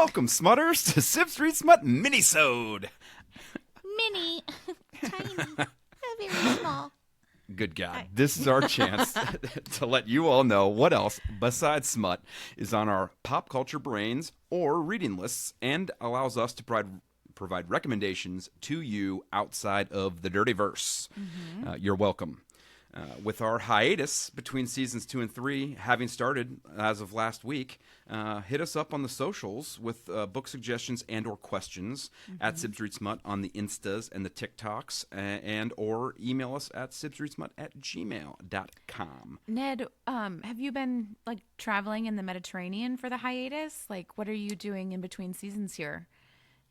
Welcome, Smutters, to Sibsreadsmut Minisode. Mini. Tiny. Very small. Good God. This is our chance to let you all know what else, besides smut, is on our pop culture brains or reading lists and allows us to provide recommendations to you outside of the dirty verse. You're welcome. With our hiatus between seasons 2 and 3 having started as of last week, hit us up on the socials with book suggestions and or questions at Sibsreadsmut on the Instas and the TikToks, and or email us at sibsreadsmut@gmail.com. Ned, have you been traveling in the Mediterranean for the hiatus? What are you doing in between seasons here?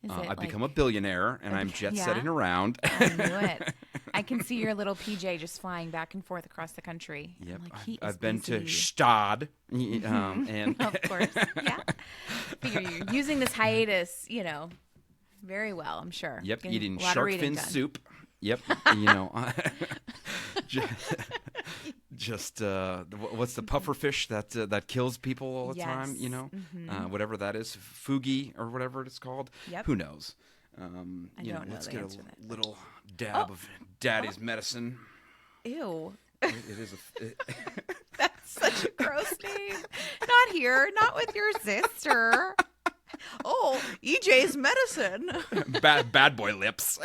I've become a billionaire, and I'm jet-setting around. I knew it. I can see your little PJ just flying back and forth across the country. Yep, I've been to Stad, and of course, yeah. Figure you're using this hiatus, very well, I'm sure. Yep, Getting eating a lot of shark reading fin done. soup. Yep, just what's the puffer fish that kills people all the time? Whatever that is, fugi or whatever it's called. Yep. Who knows? I don't know Let's the get answer a to that. little dab of Daddy's medicine. Ew. It is That's such a gross name. Not here. Not with your sister. Oh, EJ's medicine. bad boy lips.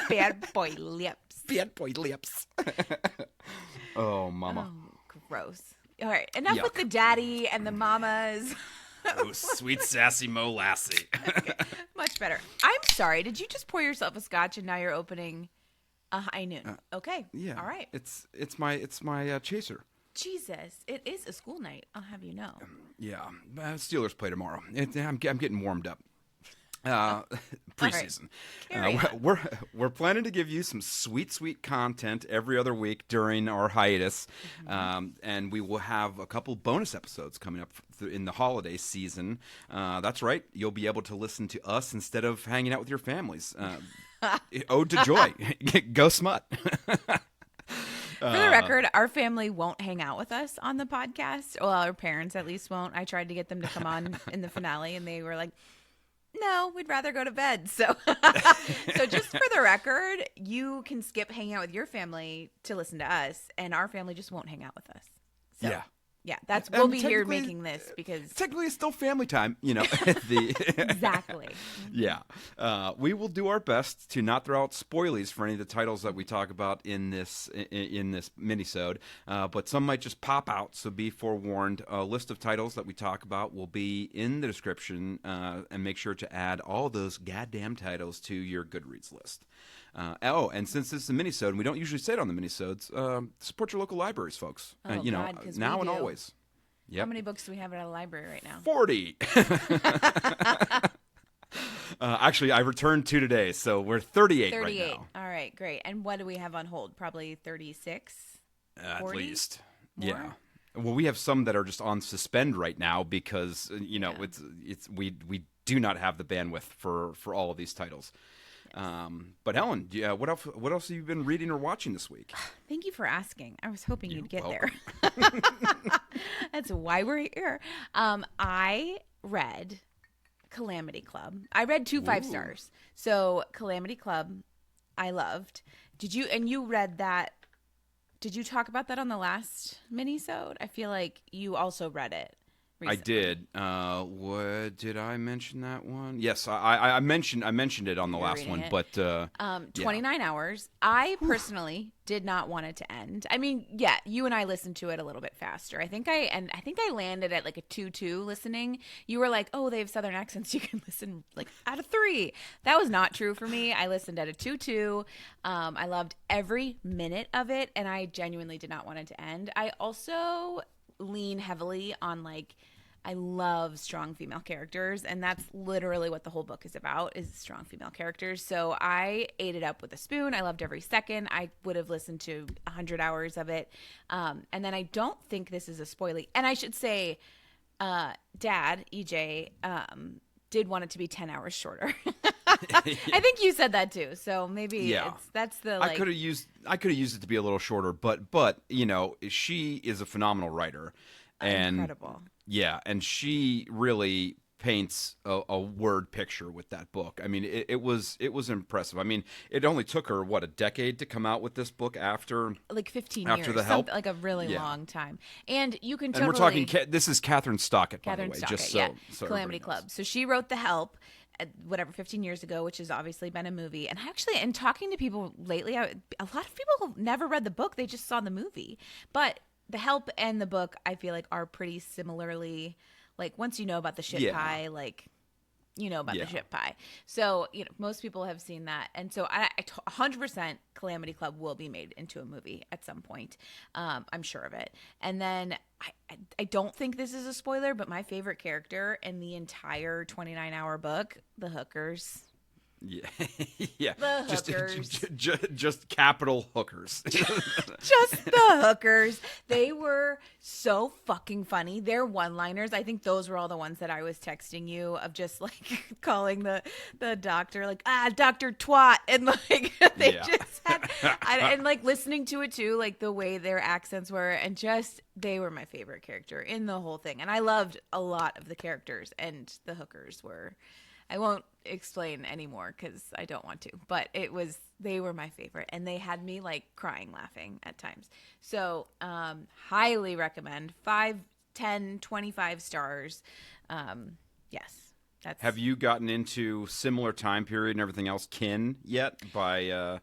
Bad boy lips. Bad boy lips. Oh, mama. Oh, gross. All right, enough Yuck. with the daddy and the mamas. Oh, sweet sassy Mo Lassie. Okay, much better. I'm sorry. Did you just pour yourself a scotch and now you're opening a high noon? Okay. Yeah. All right. It's my chaser. Jesus, it is a school night. I'll have you know. Yeah, Steelers play tomorrow. I'm getting warmed up. Preseason. Carry on. We're planning to give you some sweet content every other week during our hiatus, and we will have a couple bonus episodes coming up in the holiday season. That's right, you'll be able to listen to us instead of hanging out with your families. Ode to joy. Go smut. For the record, our family won't hang out with us on the podcast. Well, our parents at least won't. I tried to get them to come on in the finale, and they were like, no, we'd rather go to bed. So just for the record, you can skip hanging out with your family to listen to us, and our family just won't hang out with us. So, yeah, we'll be here making this because technically it's still family time, exactly. Yeah, we will do our best to not throw out spoilies for any of the titles that we talk about in this minisode, but some might just pop out. So be forewarned. A list of titles that we talk about will be in the description, and make sure to add all those goddamn titles to your Goodreads list. And since this is a minisode, and we don't usually say it on the minisodes, support your local libraries, folks. God, 'cause now we and do. always. Yep. How many books do we have at a library right now? 40. Actually, I returned 2 today, so we're 38 right now. All right, great. And what do we have on hold? Probably 36? At 40? least. More? Yeah. Well, we have some that are just on suspend right now because we do not have the bandwidth for all of these titles. But Helen, what else have you been reading or watching this week? Thank you for asking. I was hoping you'd get welcome. there. That's why we're here. I read Calamity Club. I read 2 5-stars. So Calamity Club, I loved. You read that? Did you talk about that on the last minisode? I feel like you also read it recently. I did. What did I mention that one? Yes, I mentioned it on the last one, it. but 29 hours. I personally did not want it to end. I mean, yeah, you and I listened to it a little bit faster. I think I landed at like a 2-2 listening. You were like, "Oh, they have southern accents. You can listen like out of 3." That was not true for me. I listened at a 2-2. I loved every minute of it, and I genuinely did not want it to end. I also lean heavily on I love strong female characters, and that's literally what the whole book is about, is strong female characters. So I ate it up with a spoon. I loved every second. I would have listened to 100 hours of it. And then I don't think this is a spoilie. And I should say, Dad, EJ, did want it to be 10 hours shorter. I think you said that too. So maybe that's the I could have used it to be a little shorter, but she is a phenomenal writer. And incredible. Yeah, and she really paints a word picture with that book. I mean, it was impressive. I mean, it only took her a decade to come out with this book after like 15 after years, The Help, like a really long time. And you can and totally. we're talking. This is Kathryn Stockett, by the way. Stockett, Just yeah. so Calamity everybody knows. Club. So she wrote The Help, 15 years ago, which has obviously been a movie. And actually, in talking to people lately, a lot of people have never read the book; they just saw the movie. But The Help and the book, I feel like, are pretty similarly. Like, once you know about the shit pie, like, you know about the shit pie. So, most people have seen that. And so 100% Calamity Club will be made into a movie at some point. I'm sure of it. And then I don't think this is a spoiler, but my favorite character in the entire 29-hour book, the hookers. Yeah, yeah. The hookers. Just capital hookers. Just the hookers. They were so fucking funny. Their one-liners, I think those were all the ones that I was texting you of, just like calling the doctor like, Dr. Twat, and like they just had, and like listening to it too, like the way their accents were, and just they were my favorite character in the whole thing. And I loved a lot of the characters, and the hookers were. I won't explain anymore because I don't want to, but they were my favorite, and they had me like crying laughing at times. So highly recommend. 5, 10, 25 stars. Yes. Have you gotten into similar time period and everything else, Kin, yet, by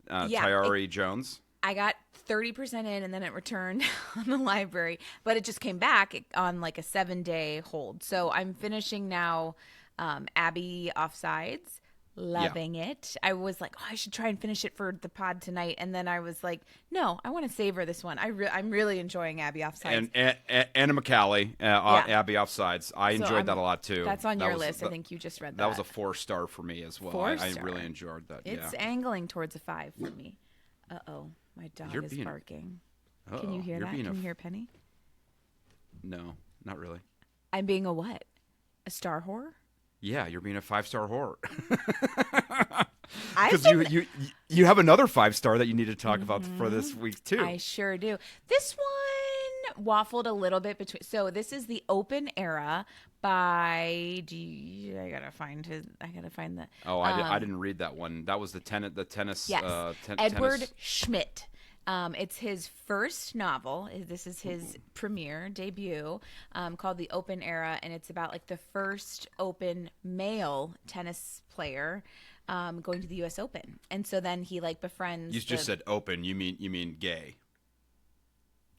Tayari Jones? I got 30% in, and then it returned on the library, but it just came back on like a 7-day hold. So I'm finishing now Abby Offsides. Loving it. I was like, I should try and finish it for the pod tonight, and then I was like, no, I want to savor this one. I'm really enjoying Abby Offsides. And Anna McCallie, Abby Offsides. I enjoyed that a lot too. That's on your list. I think you just read that. That was a 4-star for me as well. I really enjoyed that. It's angling towards a 5 for me. Uh-oh, my dog is barking. Can you hear that? Can you hear Penny? No, not really. I'm being a what? A star whore? Yeah, you're being a 5-star whore. Because you have another 5-star that you need to talk about for this week too. I sure do. This one waffled a little bit between. So this is The Open Era by. I gotta find the. Oh, I didn't read that one. That was the tennis. Yes, Edward Schmit. It's his first novel. This is his premiere debut, called The Open Era, and it's about like the first open male tennis player going to the U.S. Open. And so then he like befriends. You just said open. You mean gay?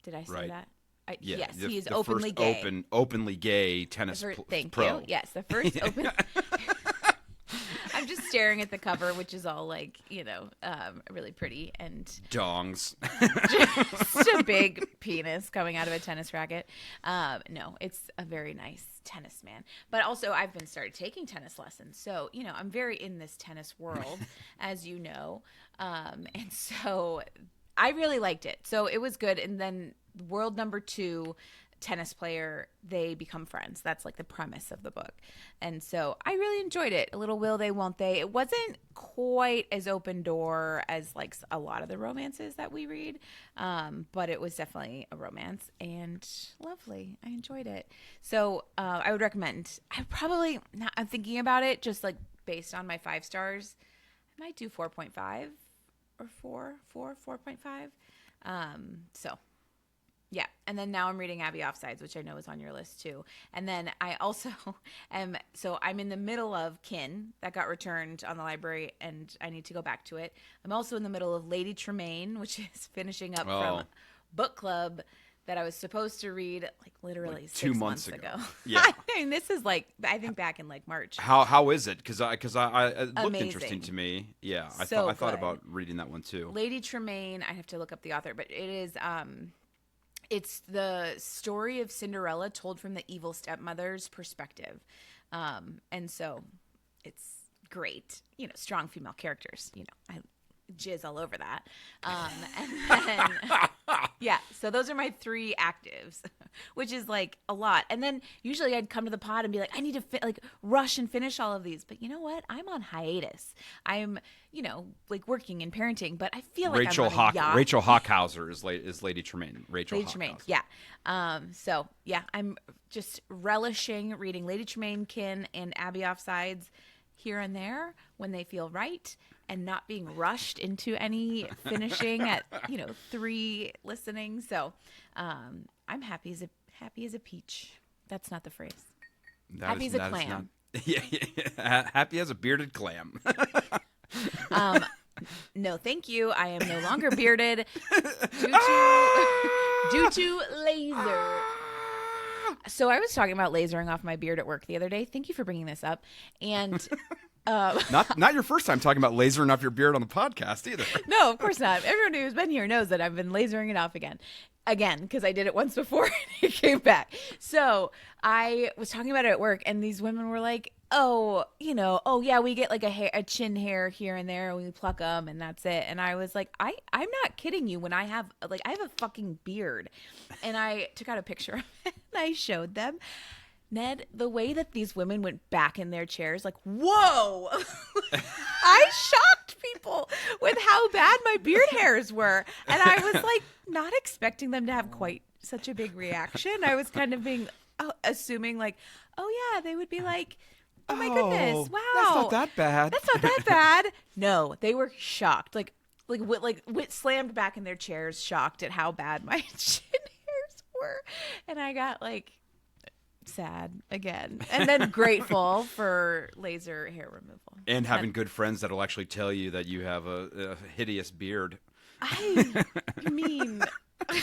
Did I say right? that? Yeah, yes, he is openly gay. Openly gay tennis Thank pro. you. Yes, the first open. I'm just staring at the cover, which is all like, really pretty and dongs. Just a big penis coming out of a tennis racket. No, it's a very nice tennis man. But also, I've been started taking tennis lessons, so I'm very in this tennis world, as you know, and so I really liked it. So it was good. And then world number 2. Tennis player, they become friends. That's like the premise of the book. And so I really enjoyed it. A little will they, won't they. It wasn't quite as open door as like a lot of the romances that we read, but it was definitely a romance and lovely. I enjoyed it. So I would recommend. I'm thinking about it just like based on my 5 stars. I might do 4.5 or 4.5. So yeah, and then now I'm reading Abby Offsides, which I know is on your list too. And then I also I'm in the middle of Kin that got returned on the library, and I need to go back to it. I'm also in the middle of Lady Tremaine, which is finishing up from Bookclub that I was supposed to read like literally like 2 months ago. Yeah, I mean, this is like I think back in like March. How is it? Because it looked Amazing. interesting to me. Yeah, I So thought good. about reading that one too. Lady Tremaine. I have to look up the author, but it is. It's the story of Cinderella told from the evil stepmother's perspective. And so it's great. Strong female characters. I jizz all over that. And then, yeah, so those are my 3 actives. which is like a lot. And then usually I'd come to the pod and be like, I need to rush and finish all of these. But you know what? I'm on hiatus. I'm, like working and parenting, but I feel like Rachel I'm on a yacht. Rachel Hockhauser is Lady Tremaine. Lady Tremaine, yeah. So yeah, I'm just relishing reading Lady Tremaine, Kin, and Abby Offsides here and there when they feel right, and not being rushed into any finishing at 3 listening. So I'm happy as a peach. That's not the phrase. Happy as a clam. Yeah. Happy as a bearded clam. No, thank you. I am no longer bearded due to laser. So I was talking about lasering off my beard at work the other day. Thank you for bringing this up. And not your first time talking about lasering off your beard on the podcast either. No, of course not. Everyone who's been here knows that I've been lasering it off again, because I did it once before and it came back. So I was talking about it at work, and these women were like, oh yeah, we get like a chin hair here and there, and we pluck them, and that's it. And I was like, I'm not kidding you. When I have a fucking beard, and I took out a picture of it and I showed them. Ned, the way that these women went back in their chairs, like, whoa! I shocked people with how bad my beard hairs were. And I was like, not expecting them to have quite such a big reaction. I was kind of assuming like, oh yeah, they would be like, oh my goodness, wow. That's not that bad. That's not that bad. No, they were shocked. Like slammed back in their chairs, shocked at how bad my chin hairs were. And I got like sad again, and then grateful for laser hair removal and having good friends that'll actually tell you that you have a hideous beard. I mean, I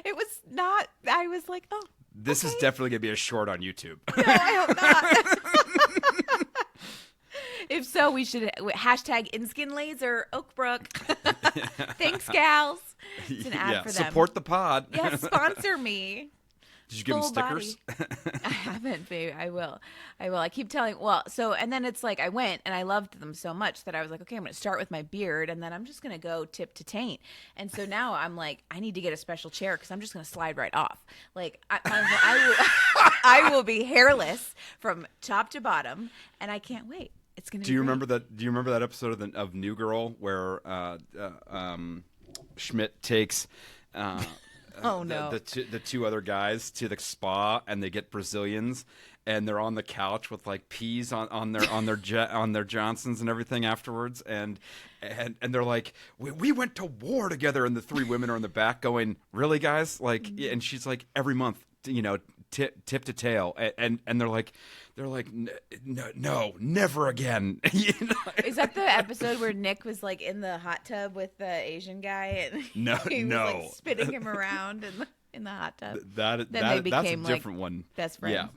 was like, oh, this is definitely gonna be a short on YouTube. No, I hope not. If so, we should hashtag InSkin Laser Oakbrook. Thanks, gals. It's an ad for them. Support the pod. Yeah, sponsor me. Did you give them stickers? I haven't, babe. I will. I keep telling. And then it's like I went and I loved them so much that I was like, okay, I'm going to start with my beard, and then I'm just going to go tip to taint. And so now I'm like, I need to get a special chair because I'm just going to slide right off. Like I will be hairless from top to bottom, and I can't wait. It's going to. Do you remember that episode of New Girl where Schmit takes? Oh no! The two other guys to the spa, and they get Brazilians, and they're on the couch with like peas on their Johnsons and everything afterwards, and they're like, we went to war together, and the 3 women are in the back going, really, guys? Like, and she's like, every month, tip to tail, and they're like, no, never again. Is that the episode where Nick was like in the hot tub with the Asian guy and he was like spinning him around in the hot tub? That's a different one. Best friends.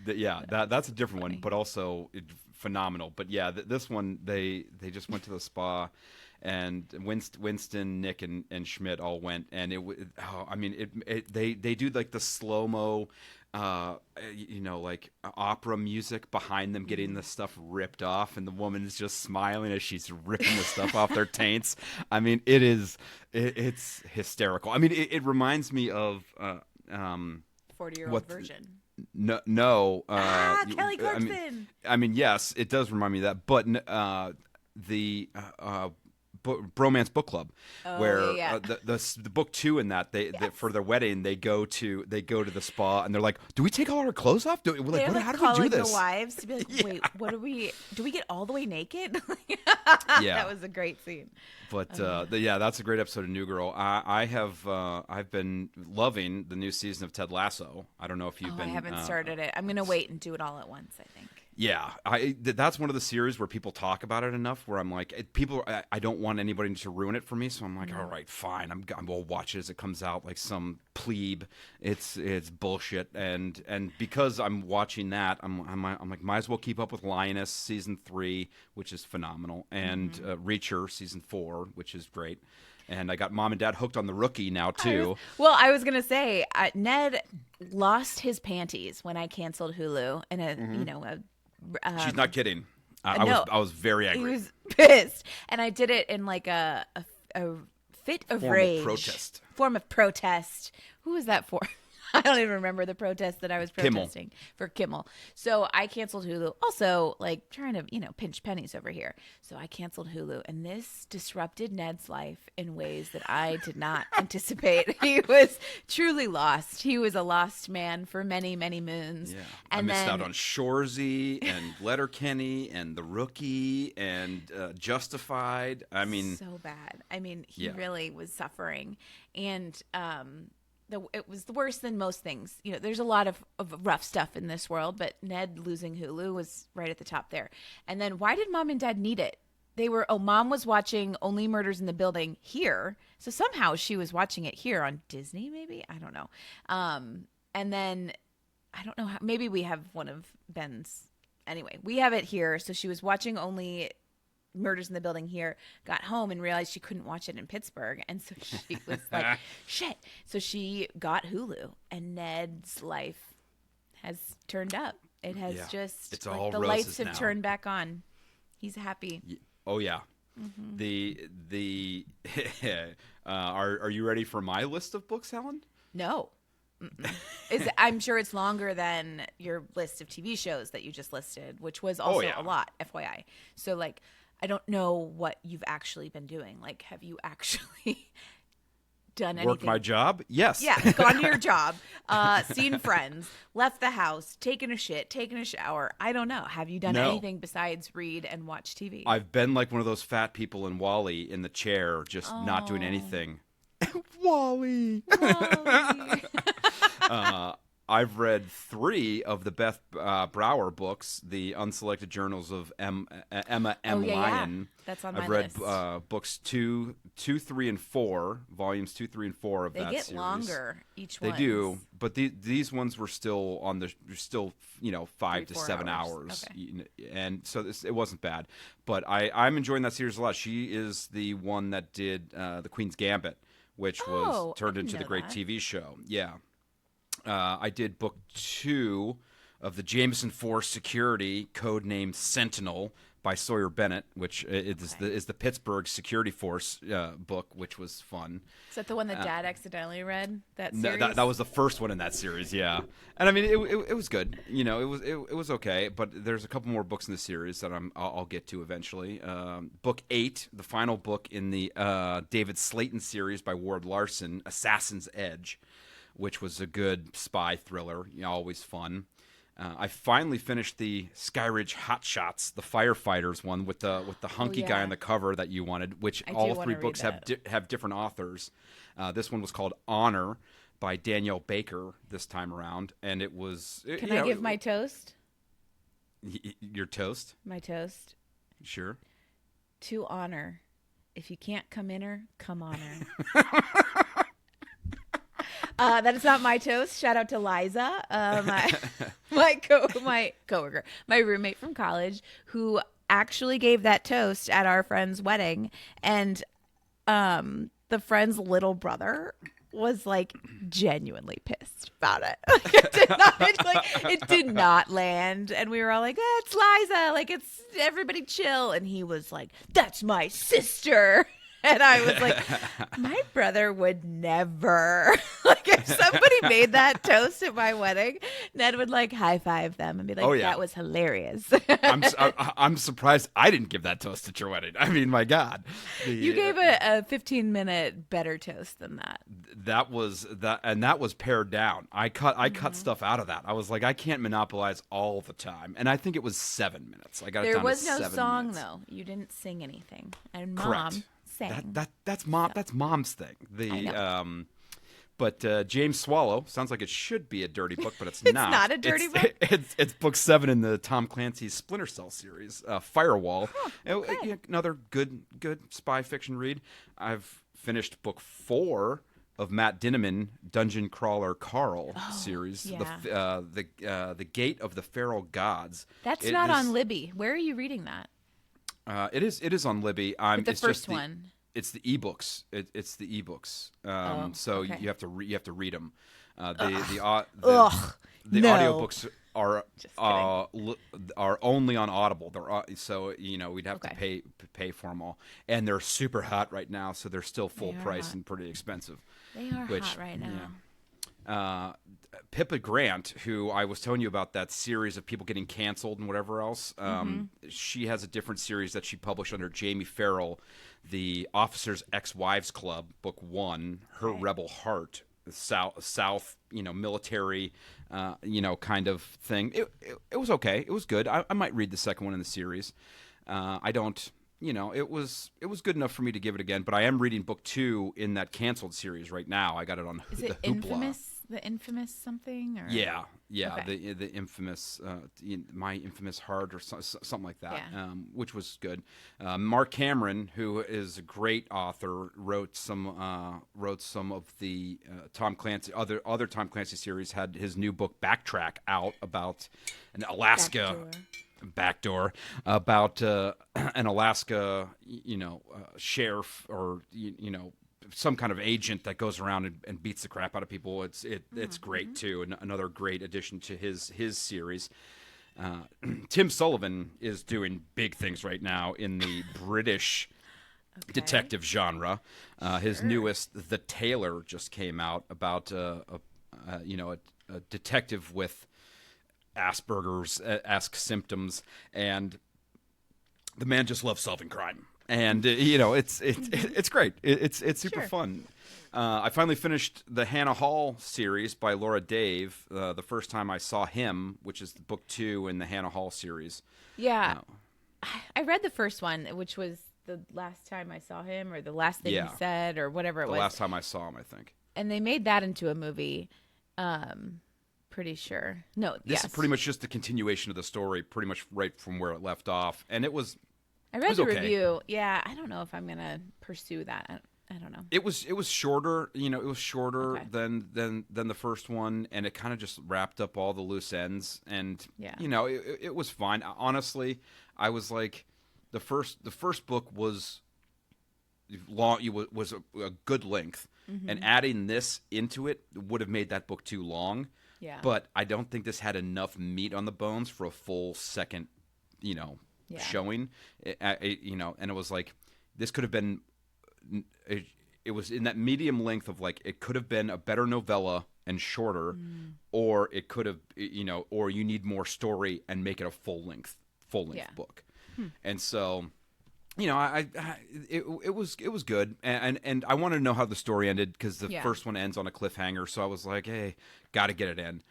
That's a different one, but also phenomenal. But yeah, this one they just went to the spa. And Winston, Nick, and Schmit all went, and they do like the slow mo, like opera music behind them getting the stuff ripped off, and the woman is just smiling as she's ripping the stuff off their taints. I mean, it's hysterical. I mean, it reminds me of 40-year-old version. No, Kelly Clarkson. I mean, yes, it does remind me of that, but the Bromance Book Club, where the book 2 in that they for their wedding they go to the spa, and they're like, do we take all our clothes off? How do we do this? The wives to be like, wait, what do we get all the way naked? That was a great scene. But that's a great episode of New Girl. I've been loving the new season of Ted Lasso. I don't know if you've been. I haven't started it. I'm gonna wait and do it all at once, I think. Yeah, that's one of the series where people talk about it enough where I'm like, I don't want anybody to ruin it for me, so I'm like, all right, fine, I'll watch it as it comes out like some plebe. It's bullshit, and because I'm watching that, I'm like, might as well keep up with Lioness season 3, which is phenomenal, and Reacher season 4, which is great. And I got Mom and Dad hooked on The Rookie now, too. I was going to say, Ned lost his panties when I canceled Hulu. And, she's not kidding. I was very angry. He was pissed. And I did it in like a fit of Form of rage. protest. Form of protest. Who was that for? I don't even remember the protest that I was Kimmel. protesting for Kimmel. So I canceled Hulu. Also, like trying to, pinch pennies over here. So I canceled Hulu, and this disrupted Ned's life in ways that I did not anticipate. He was truly lost. He was a lost man for many, many moons. Yeah. And I missed out on Shoresy and Letterkenny and The Rookie and Justified. I mean, so bad. I mean, he Yeah. really was suffering, and it was worse than most things. There's a lot of rough stuff in this world, but Ned losing Hulu was right at the top there. And then why did Mom and Dad need it? Mom was watching Only Murders in the Building here, so somehow she was watching it here on Disney, maybe? I don't know. And then I don't know how. Maybe we have one of Ben's. Anyway, we have it here, so she was watching Only Murders in the Building here, got home and realized she couldn't watch it in Pittsburgh, and so she was like, shit. So she got Hulu, and Ned's life has turned up. It has just, it's like, all the roses lights have now. turned back on. He's happy. Oh yeah. Mm-hmm. The are you ready for my list of books, Helen? No. I'm sure it's longer than your list of TV shows that you just listed, which was also yeah. a lot, FYI. So, like, I don't know what you've actually been doing. Like, have you actually done anything? Work my job? Yes. Yeah, gone to your job, seen friends, left the house, taken a shit, taken a shower. I don't know. Have you done No. anything besides read and watch TV? I've been like one of those fat people in Wall-E in the chair, just not doing anything. Wall-E. Wally. I've read 3 of the Beth Brower books, the Unselected Journals of Emma M. yeah. Lyon. That's on I've my read list. books 2, 3, and 4, volumes 2, 3, and 4 of They that get series. longer each They one. do, but these ones were still 5 to 3-4 7 hours. hours, and so it wasn't bad. But I'm enjoying that series a lot. She is the one that did the Queen's Gambit, which was I turned didn't into the know great that. TV show. Yeah. I did book 2 of the Jameson Force Security, codenamed Sentinel, by Sawyer Bennett, which is the Pittsburgh Security Force book, which was fun. Is that the one that Dad accidentally read? That No, series? that was the first one in that series, yeah. And I mean, it was good. It was okay. But there's a couple more books in the series that I'll get to eventually. Book 8, the final book in the David Slayton series by Ward Larson, Assassin's Edge, which was a good spy thriller. Always fun. I finally finished the Skyridge Hotshots, the firefighters one with the hunky guy yeah. on the cover that you wanted, which I do all wanna 3 read books have different authors. This one was called Honor by Danielle Baker this time around, and it was. Can I give my toast? Your toast? My toast. Sure. To honor. If you can't come in her, come on her. That is not my toast. Shout out to Liza, my coworker, my roommate from college, who actually gave that toast at our friend's wedding, and the friend's little brother was like genuinely pissed about it. It did not land, and we were all like, "It's Liza, like it's everybody chill," and he was like, "That's my sister." And I was like, my brother would never. Like, if somebody made that toast at my wedding, Ned would like high five them and be like, Oh, yeah. that was hilarious. I'm surprised I didn't give that toast at your wedding. I mean, my God. You gave a 15-minute better toast than that. That was pared down. I cut stuff out of that. I was like, I can't monopolize all the time, and I think it was 7 minutes. I got it There down was to no 7 song, minutes. though. You didn't sing anything. And Mom Correct. sang. That's mom. That's Mom's thing. I know. But James Swallow sounds like it should be a dirty book, but it's, It's not. not a dirty book? It's book 7 in the Tom Clancy's Splinter Cell series, Firewall. okay. Another good spy fiction read. I've finished book 4 of Matt Dinniman, Dungeon Crawler Carl series, yeah. the Gate of the Feral Gods. That's It not is- on Libby. Where are you reading that? It is on Libby. With the it's first just the- one. It's the ebooks. It's the ebooks. So okay. you have to read them. Ugh, The no. audiobooks Just kidding. are only on Audible. They're so we'd have to Okay. pay for them all, and they're super hot right now, so they're still full They are price hot. and pretty expensive. They are Which, hot right now. yeah. Pippa Grant, who I was telling you about that series of people getting canceled and whatever else, she has a different series that she published under Jamie Farrell, the Officers' Ex-Wives Club, Book 1, Her Okay. Rebel Heart, South, military, kind of thing. It was okay. It was good. I might read the second one in the series. I don't. It was good enough for me to give it again. But I am reading book 2 in that canceled series right now. I got it on Is the it Hoopla. infamous? The infamous something? Or? Yeah, Okay. the infamous My Infamous Heart or something like that, Yeah. which was good. Mark Cameron, who is a great author, wrote some of the Tom Clancy other Tom Clancy series. Had his new book Backtrack out about an Alaska. Backdoor about an Alaska, sheriff or some kind of agent that goes around and beats the crap out of people. It's great too, and another great addition to his series. Tim Sullivan is doing big things right now in the British detective genre. His newest, The Tailor, just came out about a detective with Asperger's-esque symptoms, and the man just loves solving crime. And it's great. It's super fun. I finally finished the Hannah Hall series by Laura Dave. The first time I saw him, which is book 2 in the Hannah Hall series. Yeah. I read the first one, which was the last time I saw him, or the last thing he said, or whatever it was. The last time I saw him, I think. And they made that into a movie. Pretty sure. No, This is pretty much just the continuation of the story, pretty much right from where it left off. And it was. I read the okay. review. Yeah, I don't know if I'm gonna pursue that. I don't know. It was shorter. It was shorter Okay. than the first one, and it kind of just wrapped up all the loose ends. And Yeah. it was fine. Honestly, I was like, the first book was long. It was a good length, and adding this into it would have made that book too long. Yeah. But I don't think this had enough meat on the bones for a full second, showing. And it was like, this could have been. It was in that medium length of like, it could have been a better novella and shorter, or it could have, or you need more story and make it a full length book. And so, it was good, and I wanted to know how the story ended because the first one ends on a cliffhanger. So I was like, hey, got to get it in,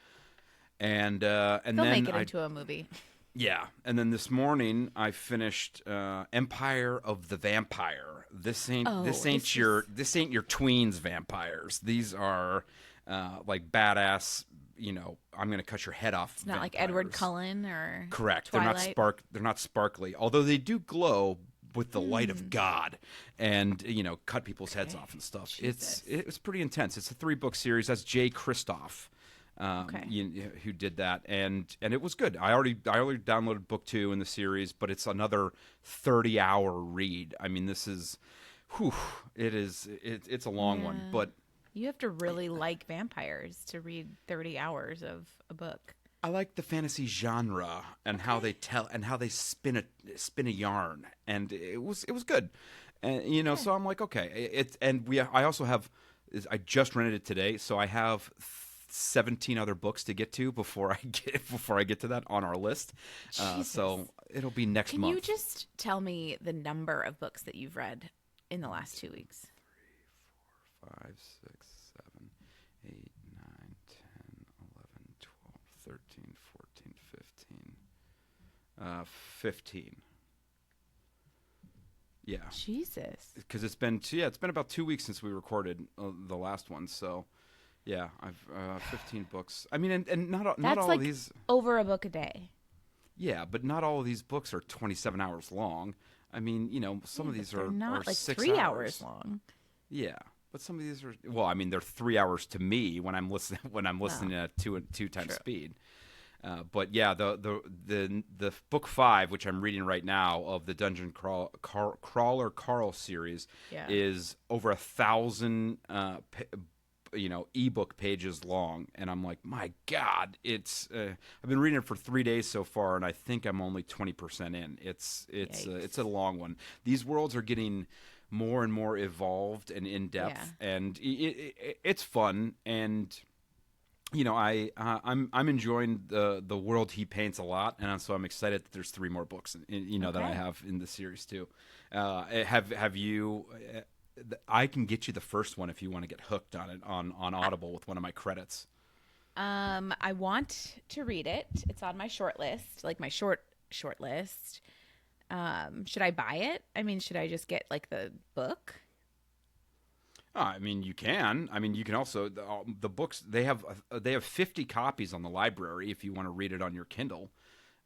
and They'll then make it into a movie. Yeah, and then this morning I finished Empire of the Vampire. This ain't your tweens vampires. These are like badass. I'm gonna cut your head off. It's not like Edward Cullen or correct. Twilight. They're not sparkly, although they do glow with the light of God, and cut people's heads off and stuff. Jesus. It's pretty intense. It's a 3-book series. That's Jay Kristoff. Who did that, and it was good. I already downloaded book 2 in the series, but it's another 30-hour read. I mean, this is, it's a long one, but You have to really like vampires to read 30 hours of a book. I like the fantasy genre and how they tell and how they spin a yarn, and it was good, and so I'm like, okay, I also have, I just rented it today, so I have 17 other books to get to before I get to that on our list. So it'll be next month. Can you just tell me the number of books that you've read in the last 2 weeks? 3, 4, 5, 6, 7, 8, 9, 10, 11, 12, 13, 14, 15. 15. Yeah. Jesus. Because it's been about 2 weeks since we recorded the last one, so yeah, I've 15 books. I mean, and not all like of these over a book a day. Yeah, but not all of these books are 27 hours long. I mean, some of these are not like 6 3 hours long. Yeah, but some of these are. Well, I mean, they're 3 hours to me when I'm listening at two times speed. But yeah, the book 5, which I'm reading right now of the Dungeon Crawler Carl series, is over 1,000 ebook pages long, and I'm like, my God, it's. I've been reading it for 3 days so far, and I think I'm only 20% in. It's a long one. These worlds are getting more and more evolved and in depth, and it's fun. And I'm enjoying the world he paints a lot, and so I'm excited that there's 3 more books that I have in the series too. Have you? I can get you the first one if you want to get hooked on it on Audible with one of my credits. I want to read it. It's on my short list, like my short list. Should I buy it? I mean, should I just get like the book? I mean, you can. I mean, you can also the books. They have 50 copies on the library if you want to read it on your Kindle.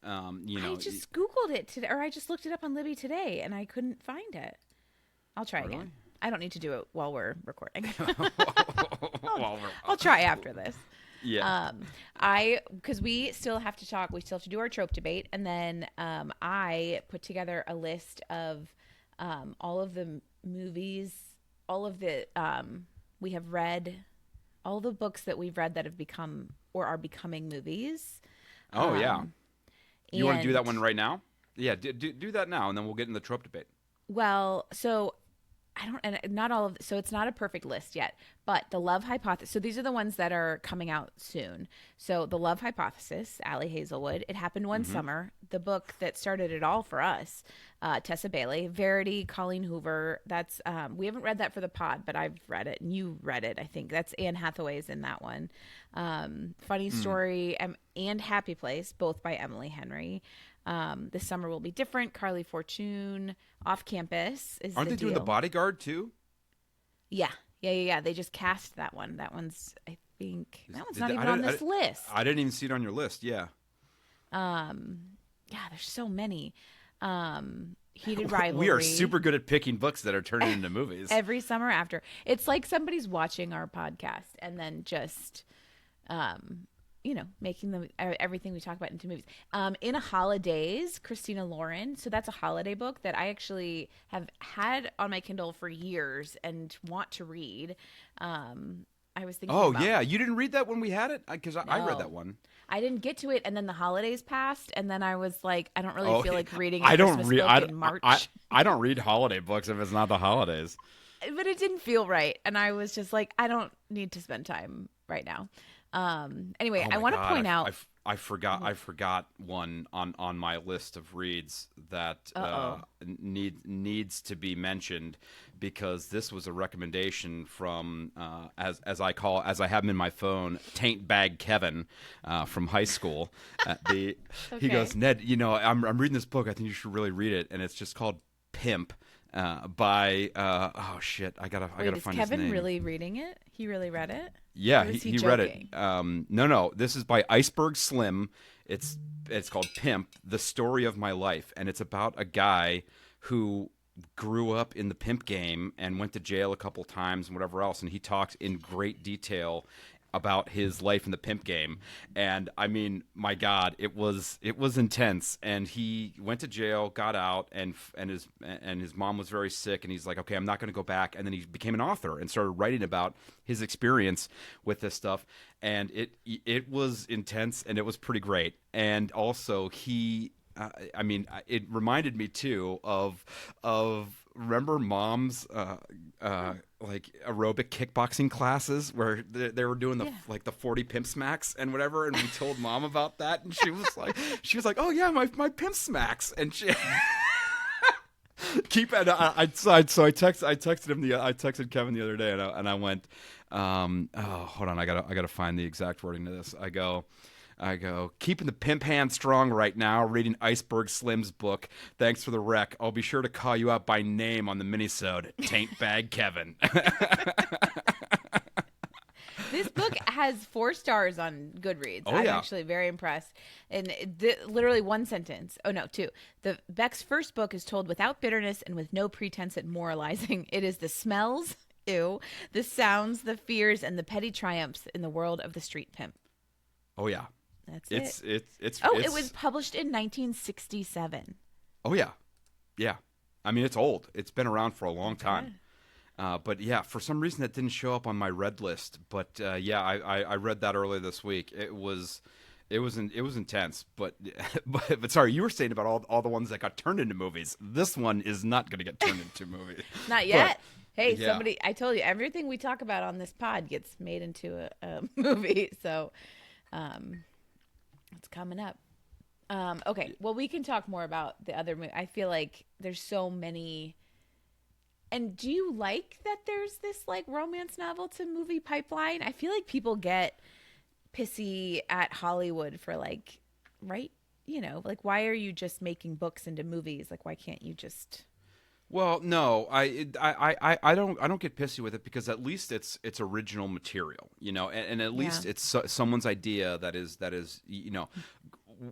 I just Googled it today, or I just looked it up on Libby today, and I couldn't find it. I'll try again. I don't need to do it while we're recording. I'll try after this. Yeah. Because we still have to talk. We still have to do our trope debate, and then I put together a list of all of the movies, all of the we have read, all the books that we've read that have become or are becoming movies. Oh yeah. You want to do that one right now? Yeah, do that now, and then we'll get in the trope debate. Well, so I don't, and not all of, so it's not a perfect list yet, but the Love Hypothesis. So these are the ones that are coming out soon. So the Love Hypothesis, Allie Hazelwood. It happened one summer. The book that started it all for us, Tessa Bailey, Verity, Colleen Hoover. That's we haven't read that for the pod, but I've read it, and you read it. I think that's Anne Hathaway's in that one. Funny Story and Happy Place, both by Emily Henry. This summer will be different. Carly Fortune, Off Campus is Aren't the they doing deal. The Bodyguard too? Yeah. They just cast that one. That one's, I think, that one's not even on this list. I didn't even see it on your list. Yeah. Yeah, there's so many. Heated Rivalry. We are super good at picking books that are turning into movies. Every summer after. It's like somebody's watching our podcast and then just, making them everything we talk about into movies. In a Holidays, Christina Lauren. So that's a holiday book that I actually have had on my Kindle for years and want to read. I was thinking. Oh yeah, you didn't read that when we had it because I read that one. I didn't get to it, and then the holidays passed, and then I was like, I don't really feel like reading. I don't Christmas read. book in March. I don't read holiday books if it's not the holidays. But it didn't feel right, and I was just like, I don't need to spend time right now. Anyway, I want to point out. I forgot one on my list of reads that needs to be mentioned because this was a recommendation from as I have him in my phone, Taint Bag Kevin from high school. He goes, Ned, I'm reading this book. I think you should really read it, and it's just called Pimp. By I gotta find his name. Is Kevin really reading it? He really read it? Yeah, he read it. No, this is by Iceberg Slim. It's called Pimp: The Story of My Life, and it's about a guy who grew up in the pimp game and went to jail a couple times and whatever else, and he talks in great detail about his life in the pimp game. And I mean, my God, it was intense. And he went to jail, got out, and his mom was very sick. And he's like, okay, I'm not going to go back. And then he became an author and started writing about his experience with this stuff. And it was intense and it was pretty great. And also it reminded me too of remember Mom's like aerobic kickboxing classes where they were doing the 40 pimp smacks and whatever, and we told Mom about that, and she was like, oh yeah, my pimp smacks, and she I texted Kevin the other day, and I went, hold on, I gotta find the exact wording to this. I go, keeping the pimp hand strong right now, reading Iceberg Slim's book. Thanks for the rec. I'll be sure to call you out by name on the Minisode. Taint Bag Kevin. This book has 4 stars on Goodreads. I'm actually very impressed. And literally one sentence. Oh, no, 2. Beck's first book is told without bitterness and with no pretense at moralizing. It is the smells, the sounds, the fears, and the petty triumphs in the world of the street pimp. Oh, yeah. That's it. It was published in 1967. Oh, yeah. Yeah. I mean, it's old. It's been around for a long time. But yeah, for some reason that didn't show up on my read list. But yeah, I read that earlier this week. It was intense. But but sorry, you were saying about all the ones that got turned into movies. This one is not going to get turned into a movie. Not yet. Hey, yeah. somebody! I told you everything we talk about on this pod gets made into a movie. So, it's coming up. Okay, well, we can talk more about the other movie. I feel like there's so many. And do you like that there's this like romance novel to movie pipeline? I feel like people get pissy at Hollywood for like, right? You know, like why are you just making books into movies? Like why can't you just? Well, no, I don't get pissy with it because at least it's original material, you know, and at least it's someone's idea that is you know.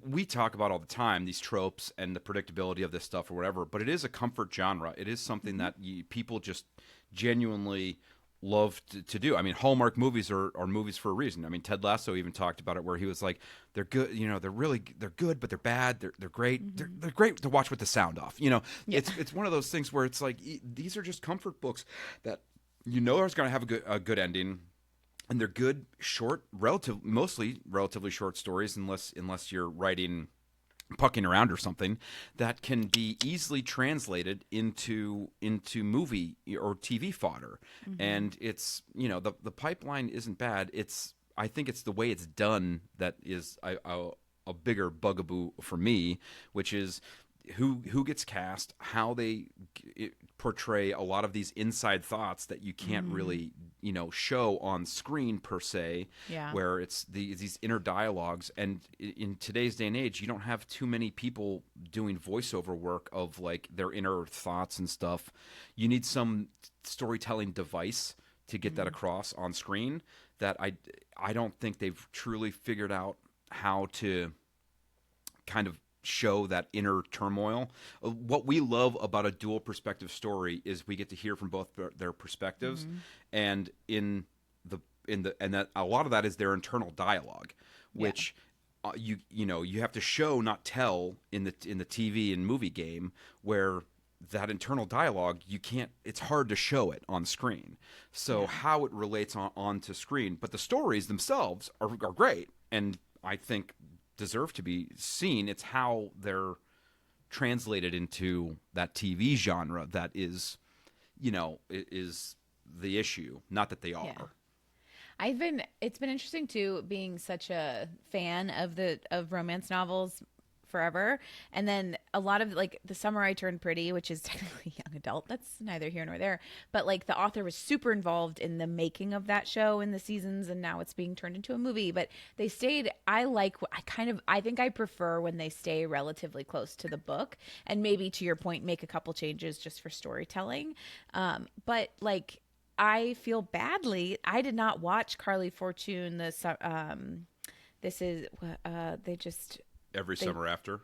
We talk about all the time these tropes and the predictability of this stuff or whatever, but it is a comfort genre. It is something that people just genuinely love to do. I mean, Hallmark movies are movies for a reason. I mean, Ted Lasso even talked about it where he was like, they're good, you know, they're good, but they're bad. They're great. They're great to watch with the sound off. You know, it's one of those things where it's like these are just comfort books that you know are going to have a good ending. And they're good, short, mostly relatively short stories, unless you're writing, pucking around or something, that can be easily translated into movie or TV fodder. And it's, you know, the pipeline isn't bad. I think it's the way it's done that is a bigger bugaboo for me, which is who gets cast, how they portray a lot of these inside thoughts that you can't really, you know, show on screen per se, where it's these inner dialogues. And in today's day and age, you don't have too many people doing voiceover work of like their inner thoughts and stuff. You need some storytelling device to get that across on screen that I don't think they've truly figured out how to kind of show that inner turmoil. What we love about a dual perspective story is we get to hear from both their perspectives, and and that a lot of that is their internal dialogue, which you know you have to show, not tell, in the TV and movie game, where that internal dialogue it's hard to show it on screen. So how it relates onto screen, but the stories themselves are great, and I think deserve to be seen. It's how they're translated into that TV genre that is, you know, is the issue. Not that they are. It's been interesting too, being such a fan of romance novels forever, and then a lot of like The Summer I Turned Pretty, which is technically young adult, that's neither here nor there, but like the author was super involved in the making of that show in the seasons, and now it's being turned into a movie. But they stayed, I think I prefer when they stay relatively close to the book, and maybe to your point make a couple changes just for storytelling. But like I feel badly, I did not watch Carly Fortune Every Summer After.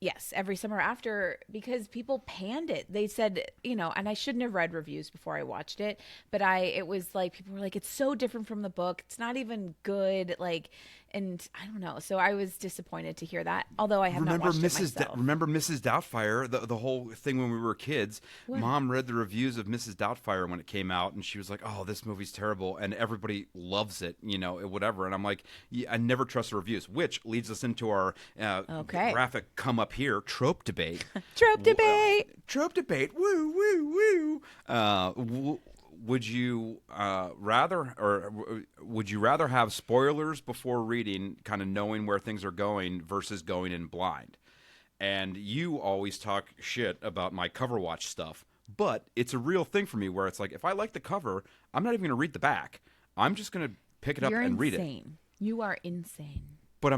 Yes, Every Summer After, because people panned it. They said, you know, and I shouldn't have read reviews before I watched it, but it was like, people were like, it's so different from the book. It's not even good. Like, and I don't know. So I was disappointed to hear that, although I have not watched it myself. Remember Mrs. Doubtfire, the whole thing when we were kids? What? Mom read the reviews of Mrs. Doubtfire when it came out, and she was like, oh, this movie's terrible, and everybody loves it, you know, whatever. And I'm like, I never trust the reviews, which leads us into our graphic come up here, trope debate. Trope debate. Woo, woo, woo. Would you rather have spoilers before reading, kind of knowing where things are going, versus going in blind? And you always talk shit about my cover watch stuff, but it's a real thing for me where it's like, if I like the cover, I'm not even going to read the back. I'm just going to pick it up and read it. You are insane. But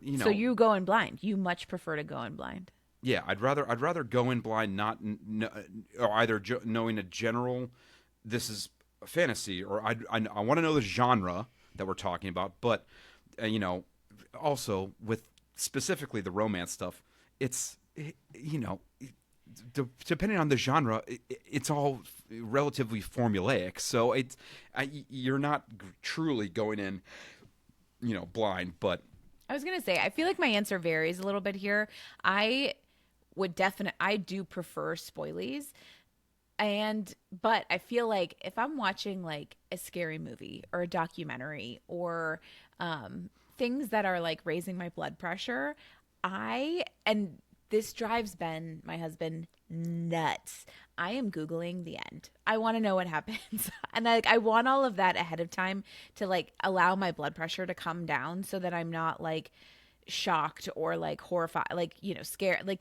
you know. So you go in blind. You much prefer to go in blind. Yeah, I'd rather go in blind, or either knowing a general. This is a fantasy, or I want to know the genre that we're talking about, but you know, also with specifically the romance stuff, it's, you know, depending on the genre, it's all relatively formulaic. So you're not truly going in, you know, blind. But I was gonna say, I feel like my answer varies a little bit here. I do prefer spoilies. But I feel like if I'm watching like a scary movie or a documentary or things that are like raising my blood pressure, and this drives Ben, my husband, nuts. I am Googling the end. I want to know what happens. And I want all of that ahead of time to like allow my blood pressure to come down so that I'm not like shocked or like horrified, like, scared. Like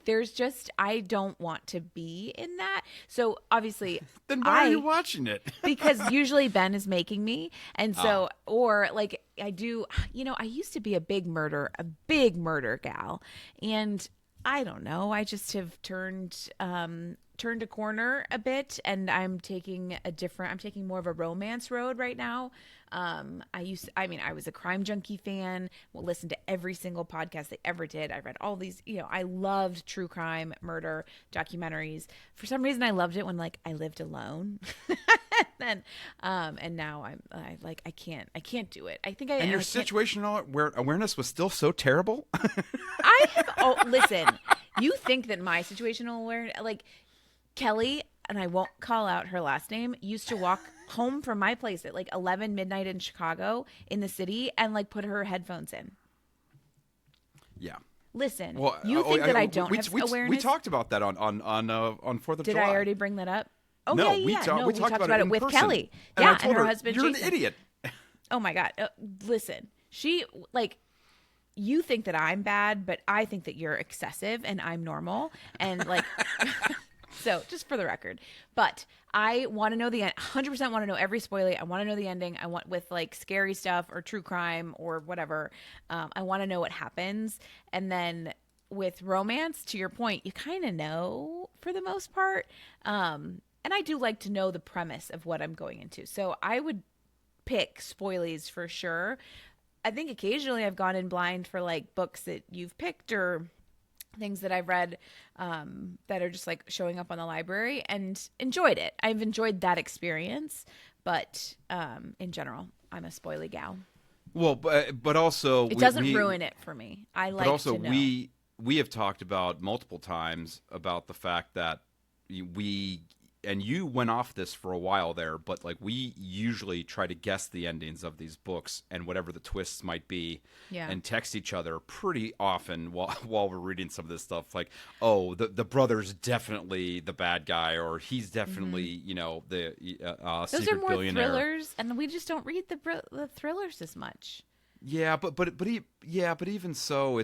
I don't want to be in that. So obviously then why are you watching it? Because usually Ben is making me. And so, or like I do, I used to be a big murder gal. And I don't know. I just have turned a corner a bit, and I'm taking more of a romance road right now. I was a crime junkie fan. Will listen to every single podcast they ever did. I read all these, I loved true crime, murder, documentaries. For some reason, I loved it when like I lived alone. And now I can't do it. I think And your situational awareness was still so terrible. Listen, you think that my situational awareness, like Kelly, and I won't call out her last name, used to walk home from my place at like 11 midnight in Chicago in the city and like put her headphones in. Yeah. Listen, you think that I don't have awareness? We talked about that on 4th of July. Did I already bring that up? Oh, no, yeah. we talked about it with person. Kelly. And yeah, I told and her husband, you're Jason. an idiot. Oh my God. Listen, she like, you think that I'm bad, but I think that you're excessive and I'm normal. And like, so just for the record, but I want to know the end. 100% want to know every spoiler. I want to know the ending. I want with like scary stuff or true crime or whatever. I want to know what happens. And then with romance, to your point, you kind of know for the most part. And I do like to know the premise of what I'm going into. So I would pick spoilies for sure. I think occasionally I've gone in blind for like books that you've picked or things that I've read that are just like showing up on the library and enjoyed it. I've enjoyed that experience, but in general, I'm a spoily gal. Well, but also it doesn't ruin it for me. I like. But also, to know. we have talked about multiple times about the fact that and you went off this for a while there, but like we usually try to guess the endings of these books and whatever the twists might be, and text each other pretty often while we're reading some of this stuff. Like, oh, the brother's definitely the bad guy, or he's definitely the those secret are more billionaire. Thrillers, and we just don't read the thrillers as much. Yeah, but even so,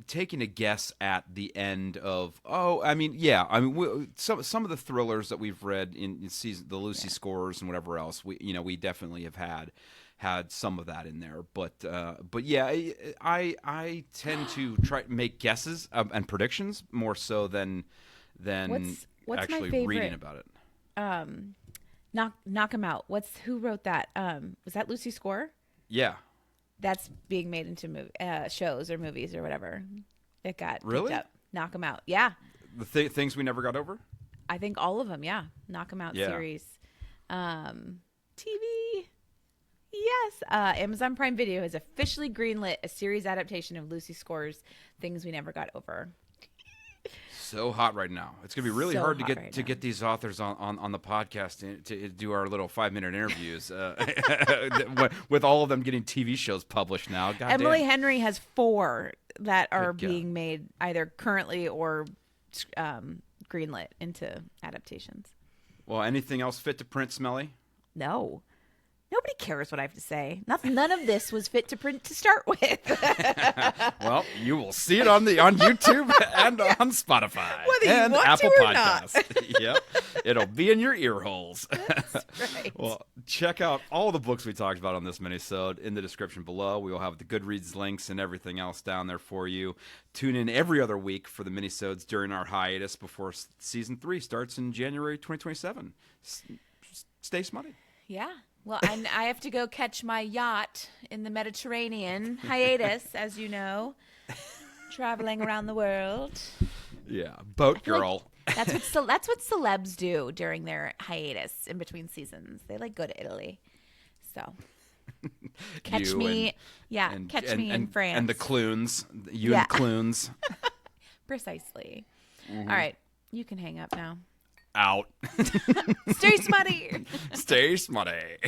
taking a guess at the end of some of the thrillers that we've read in season, the Lucy scores and whatever else, we definitely have had some of that in there, but yeah, I tend to try to make guesses and predictions more so than what's actually my favorite, reading about it. Knock 'em out. Who wrote that? Was that Lucy Score? Yeah. That's being made into shows or movies or whatever. It got really picked up. Knock 'em out. Yeah. The things we never got over. I think all of them. Yeah. Knock 'em out series. TV. Yes. Amazon Prime Video has officially greenlit a series adaptation of Lucy Score's Things We Never Got Over. So hot right now. It's going to be really hard to get these authors on the podcast to do our little 5-minute interviews with all of them getting TV shows published now. God Emily damn. Henry has 4 that are being made either currently or greenlit into adaptations. Well, anything else fit to print, Smelly? No. Nobody cares what I have to say. None of this was fit to print to start with. Well, you will see it on YouTube and on Spotify and Apple Podcasts. Yep, it'll be in your ear holes. That's right. Well, check out all the books we talked about on this minisode in the description below. We will have the Goodreads links and everything else down there for you. Tune in every other week for the minisodes during our hiatus before season 3 starts in January 2027. Stay smutty. Yeah. Well, and I have to go catch my yacht in the Mediterranean hiatus, as you know, traveling around the world. Yeah, boat girl. Like that's what celebs do during their hiatus in between seasons. They go to Italy. So catch me in France. And the Clunes, and Clunes. Precisely. Mm-hmm. All right, you can hang up now. Out. Stay smutty. Stay smutty.